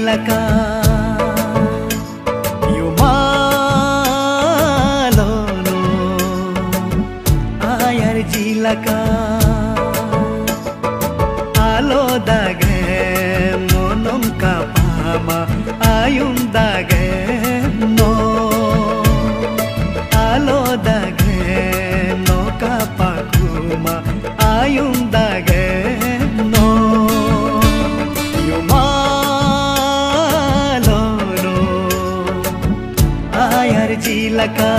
jilaka yumalono ayar jilaka alo dage monom kapama ayum dage no alo dage no kapakuma ayum dage no yumalono ayar jilaka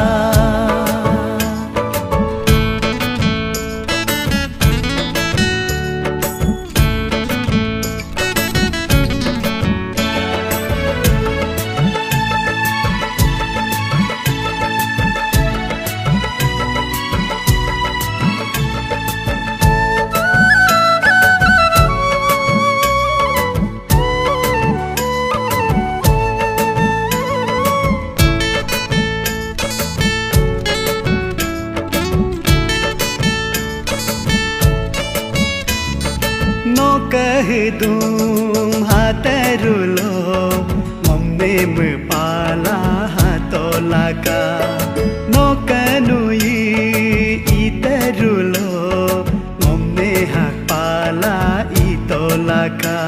no kahdum hatarulo momne me pala hatolaka no kanui itarulo momne hakpala itolaka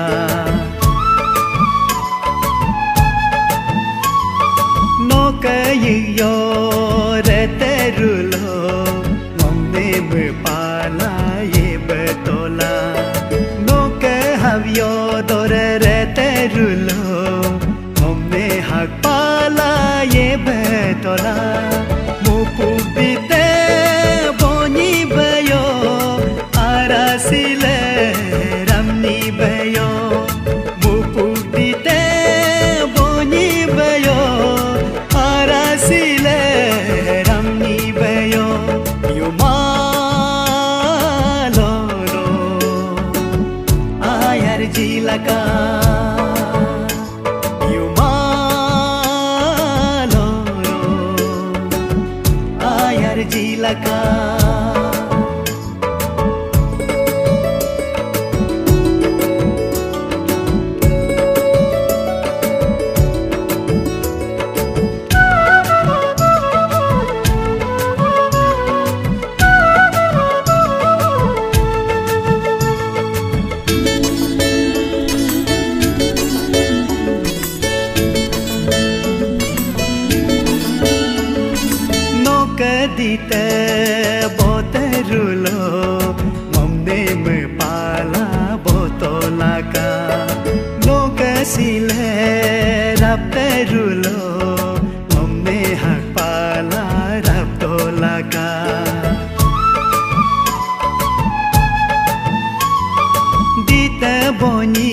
no kayiyo reterulo momne me pala ye betola havyo dorere terulo momne hakpala ye betola mupubite boni bayo arasile ramni bayo mupubite boni bayo arasile ramni bayo jilaka yumalono ayar jilaka kadite boterulo momne me pala botolaka lokasile rapterulo momne hakpala raptolaka dite boni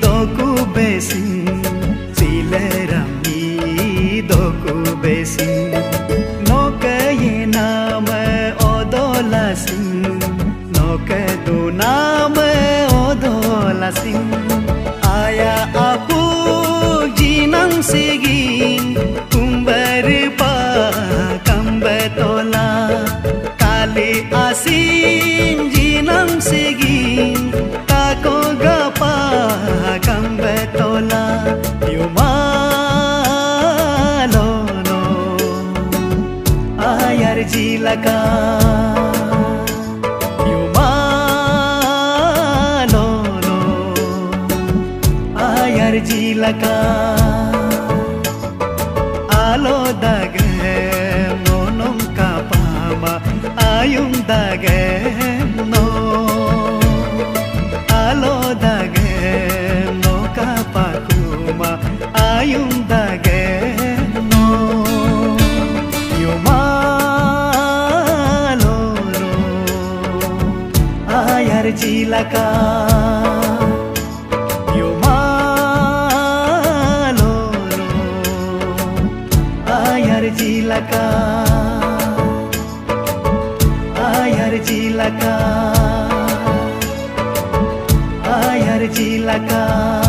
doku besin sile rami doku besin Nokadu nama odola sing aya apu jinang sigin kumbar pa kambetola kali asin jinang sigin tako gapa kambetola yumalono ayar jilaka jilaka alo dage monom kapama ayum dage no alo dage no kapakuma ayum dage no yumalono ayar jilaka jilaka ayar jilaka ayar jilaka